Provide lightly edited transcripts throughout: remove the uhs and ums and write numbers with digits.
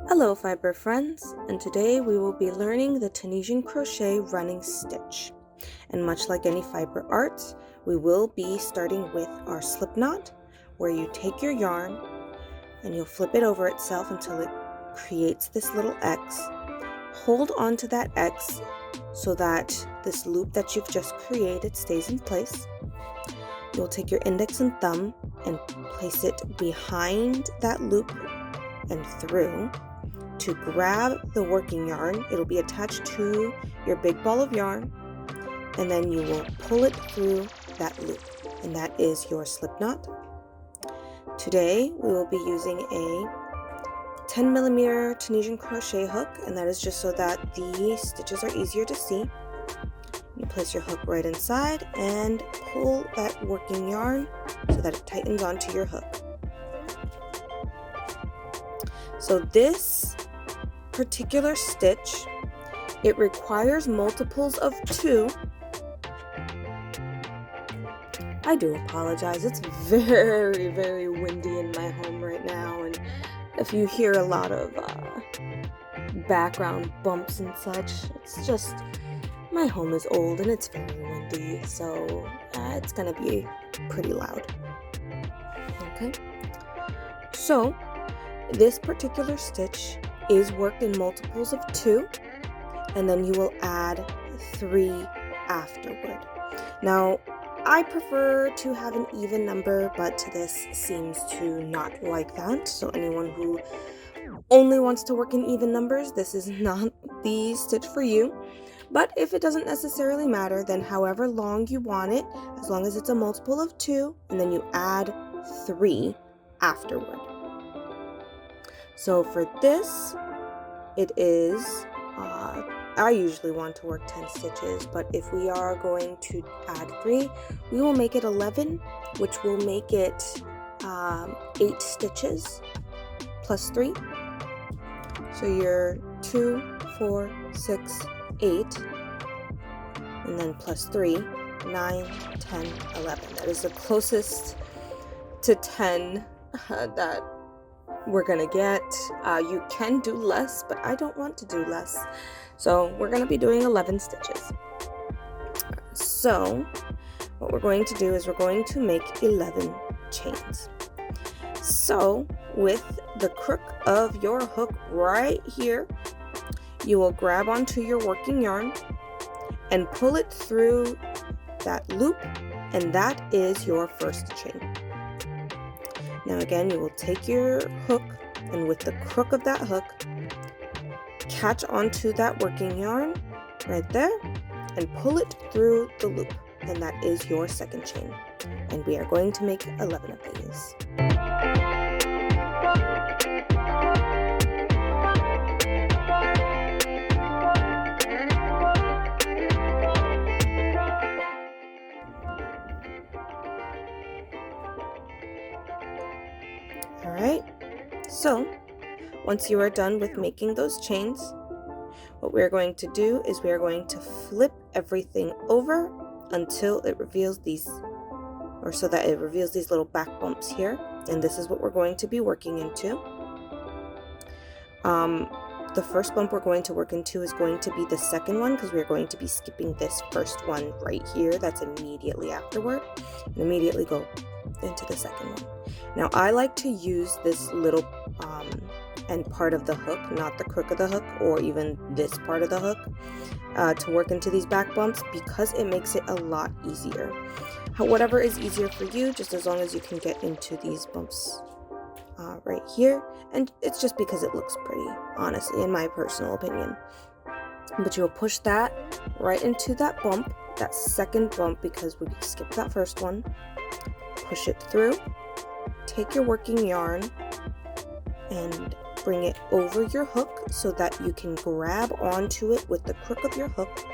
Hello fiber friends, and today we will be learning the Tunisian crochet running stitch. And much like any fiber art, we will be starting with our slip knot, where you take your yarn and you'll flip it over itself until it creates this little X. Hold on to that X so that this loop that you've just created stays in place. You'll take your index and thumb and place it behind that loop and through to grab the working yarn. It'll be attached to your big ball of yarn, and then you will pull it through that loop, and that is your slip knot. Today we will be using a 10mm Tunisian crochet hook, and that is just so that the stitches are easier to see. You place your hook right inside and pull that working yarn so that it tightens onto your hook. So this particular stitch, it requires multiples of 2. I do apologize, it's very windy in my home right now, and if you hear a lot of background bumps and such, it's just my home is old and it's very windy, so it's gonna be pretty loud. Okay, so this particular stitch is worked in multiples of 2, and then you will add 3 afterward. Now, I prefer to have an even number, but this seems to not like that. So anyone who only wants to work in even numbers, this is not the stitch for you. But if it doesn't necessarily matter, then however long you want it, as long as it's a multiple of 2, and then you add 3 afterward. So for this, it is, I usually want to work 10 stitches, but if we are going to add 3, we will make it 11, which will make it 8 stitches plus 3. So you're 2, 4, 6, 8, and then plus 3, 9, 10, 11. That is the closest to 10 that we're gonna get. You can do less, but I don't want to do less, so we're gonna be doing 11 stitches. So what we're going to do is we're going to make 11 chains. So with the crook of your hook right here, you will grab onto your working yarn and pull it through that loop, and that is your first chain. Now again, you will take your hook, and with the crook of that hook, catch onto that working yarn right there and pull it through the loop, and that is your second chain. And we are going to make 11 of these. Alright, so once you are done with making those chains, what we're going to do is we are going to flip everything over until it reveals these, or so that it reveals these little back bumps here, and this is what we're going to be working into. The first bump we're going to work into is going to be the second one, because we're going to be skipping this first one right here that's immediately afterward, and immediately go into the second one. Now I like to use this little end part of the hook, not the crook of the hook or even this part of the hook, to work into these back bumps, because it makes it a lot easier. Whatever is easier for you, just as long as you can get into these bumps right here, and it's just because it looks pretty, honestly, in my personal opinion. But you'll push that right into that bump, that second bump, because we skipped that first one. Push it through, take your working yarn and bring it over your hook so that you can grab onto it with the crook of your hook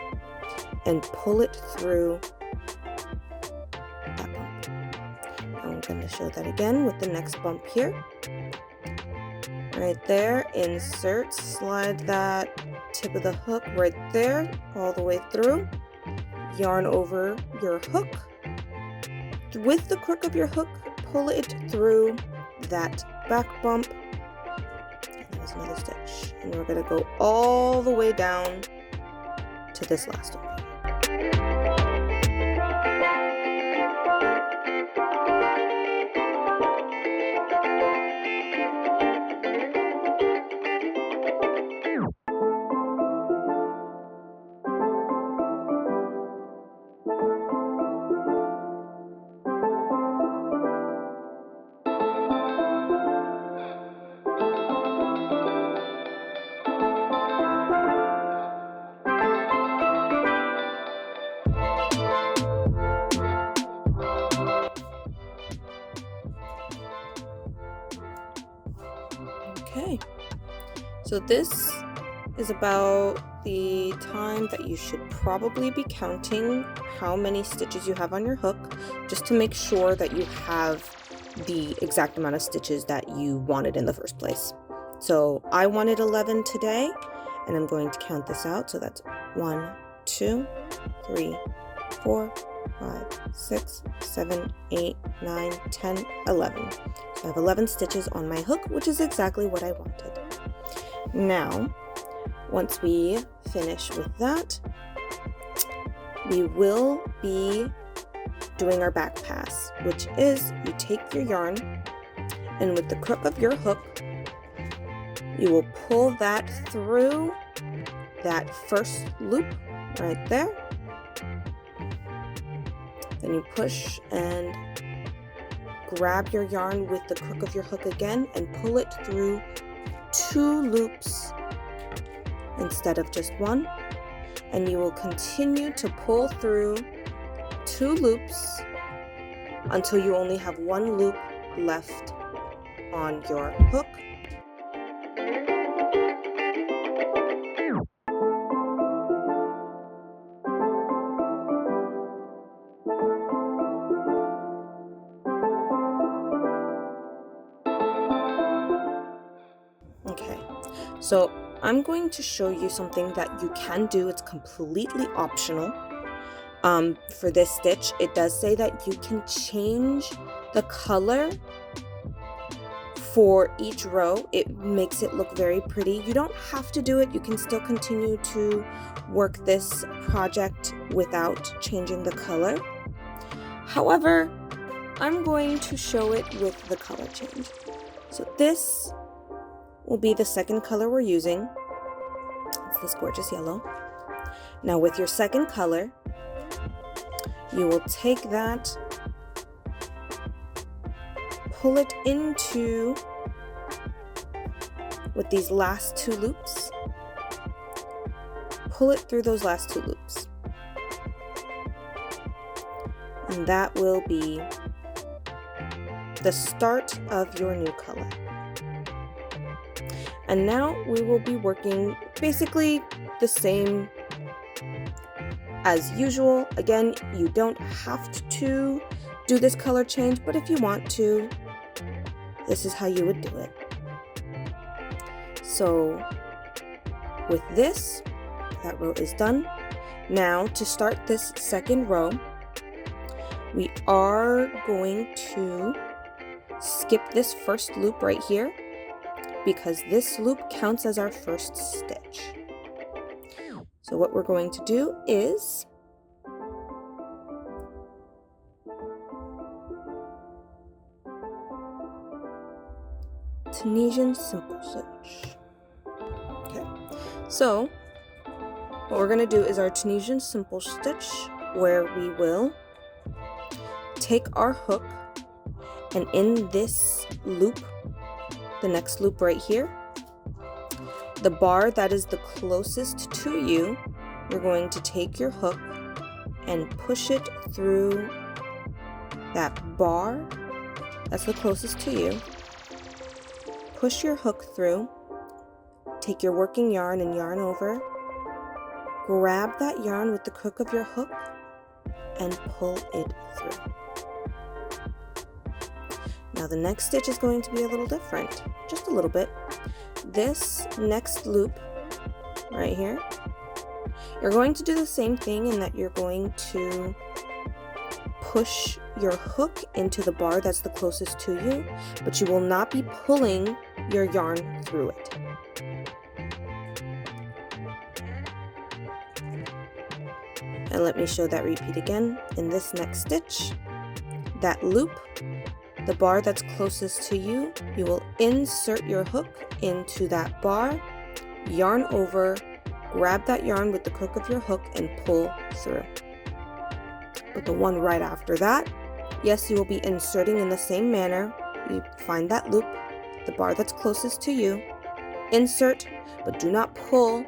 and pull it through that bump. I'm going to show that again with the next bump here. Right there, insert, slide that tip of the hook right there all the way through, yarn over your hook. With the crook of your hook, pull it through that back bump, there's another stitch. And we're going to go all the way down to this last one. Okay, so this is about the time that you should probably be counting how many stitches you have on your hook, just to make sure that you have the exact amount of stitches that you wanted in the first place. So I wanted 11 today, and I'm going to count this out. So that's 1, 2, 3, 4, 5, 6, 7, 8, 9, 10, 11. So I have 11 stitches on my hook, which is exactly what I wanted. Now, once we finish with that, we will be doing our back pass, which is you take your yarn and with the crook of your hook, you will pull that through that first loop right there. Then you push and grab your yarn with the crook of your hook again and pull it through 2 loops instead of just 1. And you will continue to pull through 2 loops until you only have 1 loop left on your hook. Okay, so I'm going to show you something that you can do. It's completely optional. For this stitch, it does say that you can change the color for each row. It makes it look very pretty. You don't have to do it. You can still continue to work this project without changing the color. However, I'm going to show it with the color change. So this will be the second color we're using. It's this gorgeous yellow. Now with your second color, you will take that, pull it into with these last 2 loops, pull it through those last 2 loops. And that will be the start of your new color. And now we will be working basically the same as usual. Again, you don't have to do this color change, but if you want to, this is how you would do it. So with this, that row is done. Now to start this second row, we are going to skip this first loop right here because this loop counts as our first stitch. So what we're going to do is Tunisian simple stitch. Okay, so what we're going to do is our Tunisian simple stitch, where we will take our hook and in this loop, the next loop right here, the bar that is the closest to you, you're going to take your hook and push it through that bar that's the closest to you. Push your hook through, take your working yarn and yarn over, grab that yarn with the crook of your hook and pull it through. Now the next stitch is going to be a little different, just a little bit. This next loop right here, you're going to do the same thing in that you're going to push your hook into the bar that's the closest to you, but you will not be pulling your yarn through it. And let me show that repeat again. In this next stitch, that loop, the bar that's closest to you, you will insert your hook into that bar, yarn over, grab that yarn with the crook of your hook and pull through. But the one right after that, yes, you will be inserting in the same manner. You find that loop, the bar that's closest to you, insert, but do not pull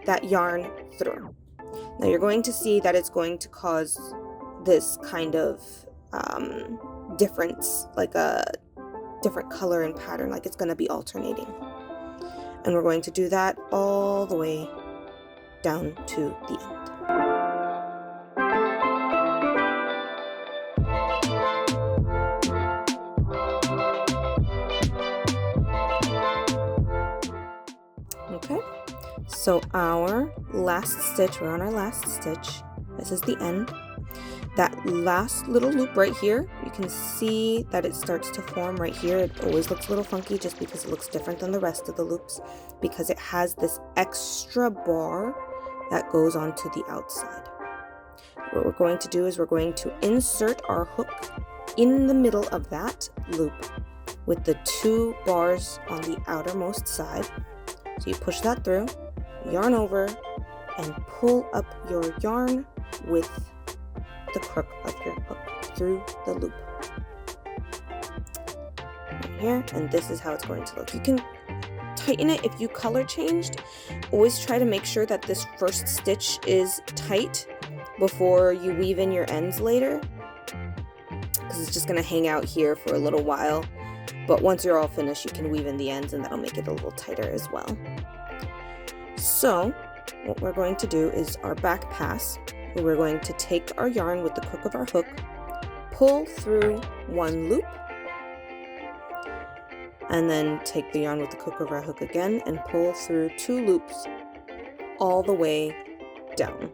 that yarn through. Now you're going to see that it's going to cause this kind of difference, like a different color and pattern, like it's going to be alternating. And we're going to do that all the way down to the end. Okay, so our last stitch, we're on our last stitch. This is the end. That last little loop right here, you can see that it starts to form right here. It always looks a little funky just because it looks different than the rest of the loops, because it has this extra bar that goes onto the outside. What we're going to do is we're going to insert our hook in the middle of that loop with the 2 bars on the outermost side. So you push that through, yarn over, and pull up your yarn with the crook of your hook through the loop. Right here, and this is how it's going to look. You can tighten it if you color changed. Always try to make sure that this first stitch is tight before you weave in your ends later, because it's just going to hang out here for a little while. But once you're all finished, you can weave in the ends and that'll make it a little tighter as well. So what we're going to do is our back pass. We're going to take our yarn with the crook of our hook, pull through 1 loop, and then take the yarn with the crook of our hook again and pull through 2 loops all the way down.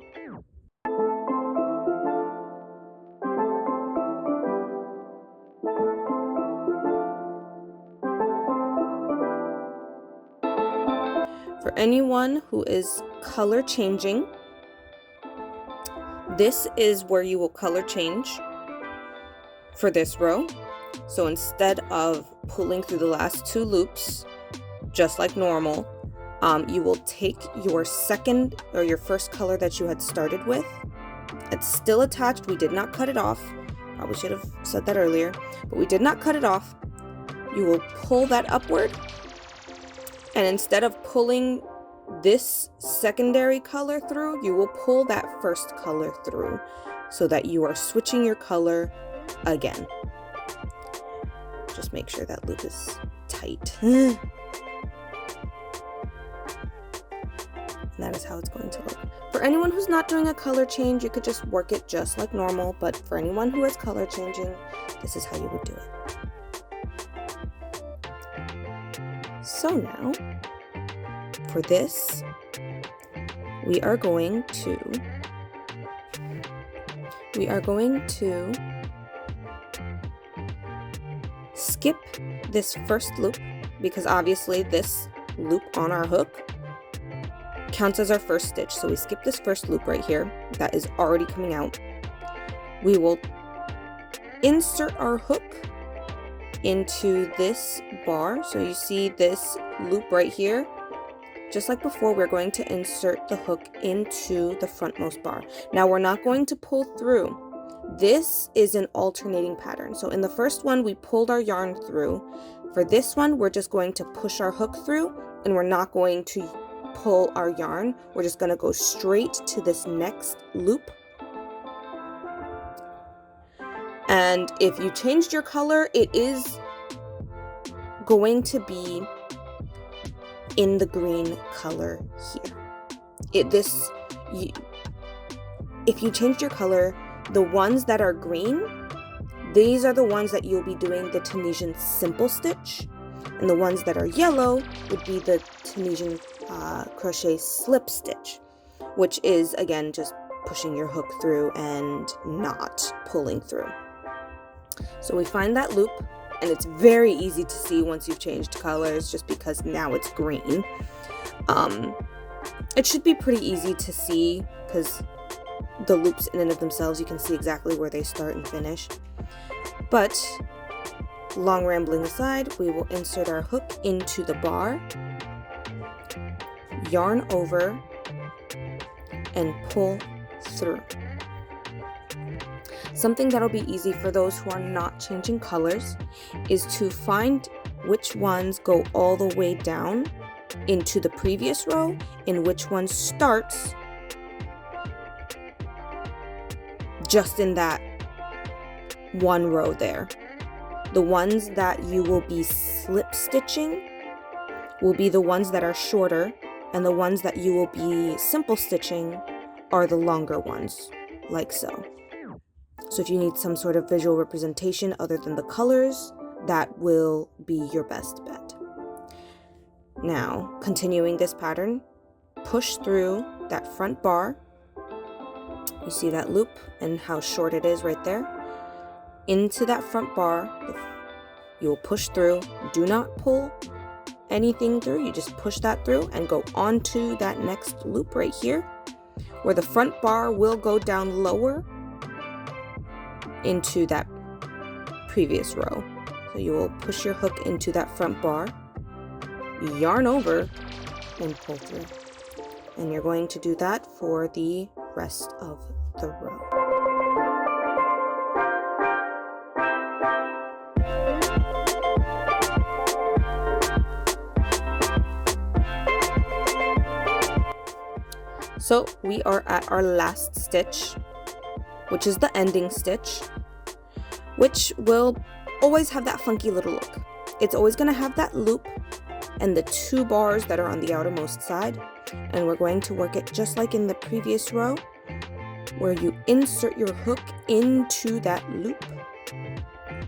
For anyone who is color changing, this is where you will color change for this row. So instead of pulling through the last 2 loops, just like normal, you will take your second or your first color that you had started with. It's still attached. We did not cut it off. Probably should have said that earlier, but we did not cut it off. You will pull that upward, and instead of pulling this secondary color through, you will pull that first color through so that you are switching your color again. Just make sure that loop is tight. And that is how it's going to look. For anyone who's not doing a color change, you could just work it just like normal, but for anyone who is color changing, this is how you would do it. So now, for this, we are going to skip this first loop, because obviously this loop on our hook counts as our first stitch. So we skip this first loop right here that is already coming out. We will insert our hook into this bar. So you see this loop right here. Just like before, we're going to insert the hook into the frontmost bar. Now we're not going to pull through. This is an alternating pattern. So in the first one, we pulled our yarn through. For this one, we're just going to push our hook through, and we're not going to pull our yarn. We're just going to go straight to this next loop. And if you changed your color, it is going to be in the green color here. If you changed your color, the ones that are green, these are the ones that you'll be doing the Tunisian simple stitch, and the ones that are yellow would be the Tunisian crochet slip stitch, which is again just pushing your hook through and not pulling through. So we find that loop, and it's very easy to see once you've changed colors, just because now it's green. It should be pretty easy to see because the loops in and of themselves, you can see exactly where they start and finish. But long rambling aside, we will insert our hook into the bar, yarn over, and pull through. Something that'll be easy for those who are not changing colors is to find which ones go all the way down into the previous row and which one starts just in that one row there. The ones that you will be slip stitching will be the ones that are shorter, and the ones that you will be simple stitching are the longer ones, like so. So if you need some sort of visual representation other than the colors, that will be your best bet. Now, continuing this pattern, push through that front bar. You see that loop and how short it is right there. Into that front bar, you will push through. Do not pull anything through. You just push that through and go onto that next loop right here, where the front bar will go down lower into that previous row. So you will push your hook into that front bar, yarn over, and pull through. And you're going to do that for the rest of the row. So we are at our last stitch, which is the ending stitch, which will always have that funky little look. It's always going to have that loop and the two bars that are on the outermost side, and we're going to work it just like in the previous row, where you insert your hook into that loop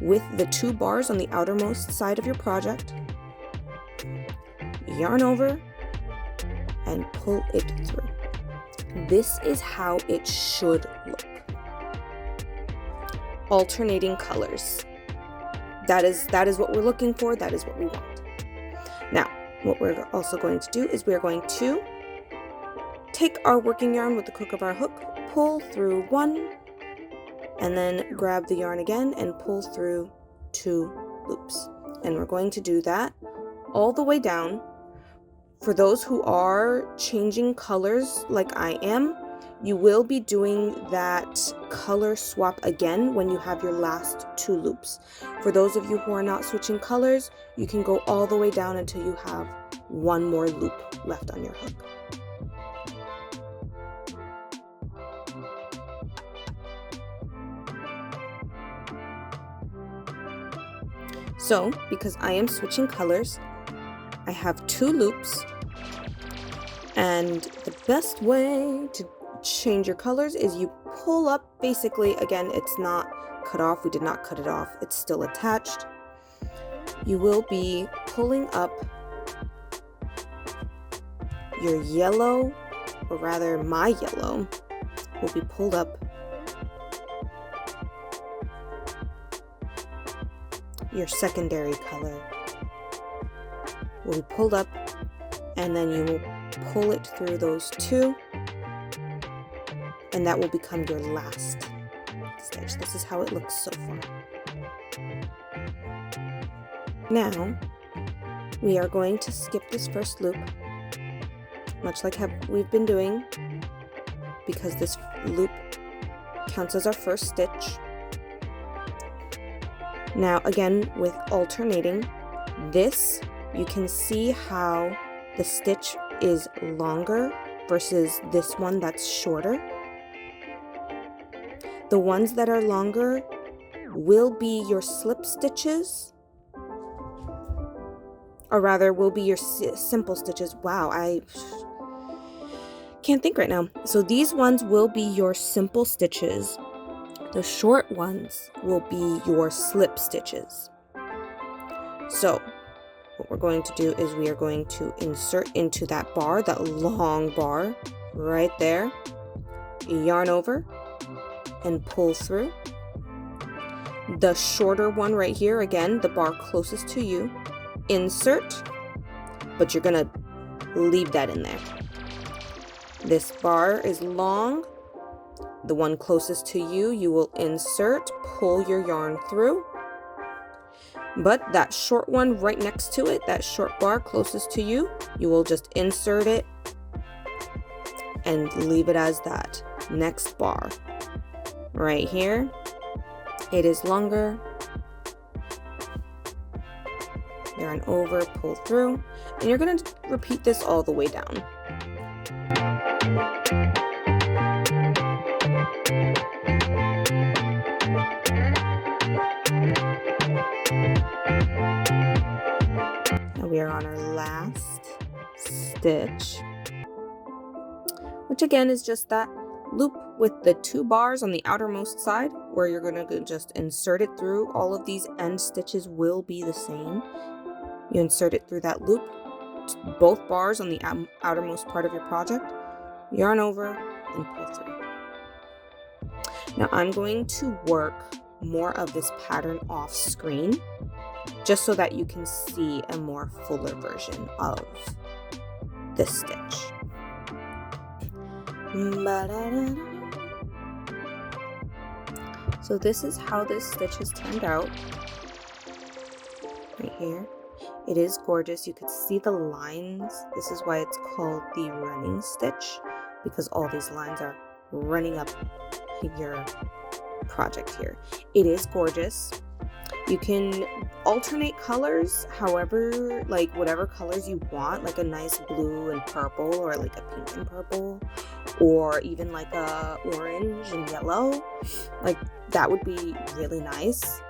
with the two bars on the outermost side of your project, yarn over, and pull it through. This is how it should look. Alternating colors. That is what we're looking for. That is what we want. Now, what we're also going to do is we are going to take our working yarn with the crook of our hook, pull through one, and then grab the yarn again and pull through two loops. And we're going to do that all the way down. For those who are changing colors like I am, you will be doing that color swap again when you have your last two loops. For those of you who are not switching colors, you can go all the way down until you have one more loop left on your hook. So, because I am switching colors, I have two loops, and the best way to change your colors is you pull up. Basically, again, it's not cut off. We did not cut it off. It's still attached. You will be pulling up your yellow, or rather my yellow will be pulled up. Your secondary color will be pulled up, and then you will pull it through those two, and that will become your last stitch. This is how it looks so far. Now we are going to skip this first loop, much like how we've been doing, because this loop counts as our first stitch. Now again, with alternating this, you can see how the stitch is longer versus this one that's shorter. The ones that are longer will be your slip stitches, or rather will be your simple stitches. Wow, I can't think right now. So these ones will be your simple stitches. The short ones will be your slip stitches. So what we're going to do is we are going to insert into that bar, that long bar right there, yarn over and pull through. The shorter one right here, again, the bar closest to you, insert, but you're gonna leave that in there. This bar is long. The one closest to you, you will insert, pull your yarn through. But that short one right next to it, that short bar closest to you, you will just insert it and leave it as that. Next bar. Right here, it is longer. Yarn over, pull through, and you're going to repeat this all the way down. Now we are on our last stitch, which again is just that loop with the 2 bars on the outermost side where you're going to just insert it through. All of these end stitches will be the same. You insert it through that loop, both bars on the outermost part of your project, yarn over and pull through. Now I'm going to work more of this pattern off screen just so that you can see a more fuller version of this stitch. So this is how this stitch has turned out right here. It is gorgeous. You could see the lines. This is why it's called the running stitch, because all these lines are running up your project here. It is gorgeous. You can alternate colors, however, like whatever colors you want, like a nice blue and purple, or like a pink and purple, or even like a orange and yellow. Like that would be really nice.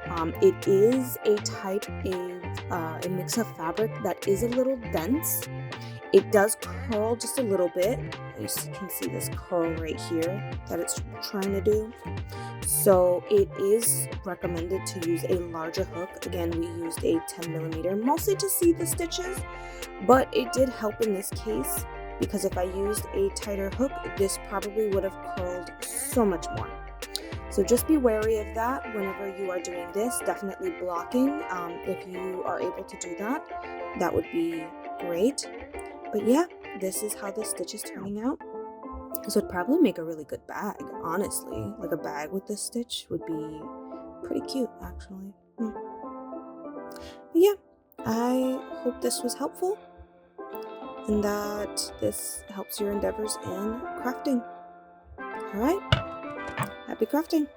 It is a type of a mix of fabric that is a little dense. It does curl just a little bit. You can see this curl right here that it's trying to do. So it is recommended to use a larger hook. Again, we used a 10mm mostly to see the stitches, but it did help in this case because if I used a tighter hook, this probably would have curled so much more. So just be wary of that whenever you are doing this. Definitely blocking. If you are able to do that, that would be great. But yeah, this is how the stitch is turning out. This would probably make a really good bag, honestly. Like a bag with this stitch would be pretty cute, actually. But yeah, I hope this was helpful and that this helps your endeavors in crafting. All right, happy crafting.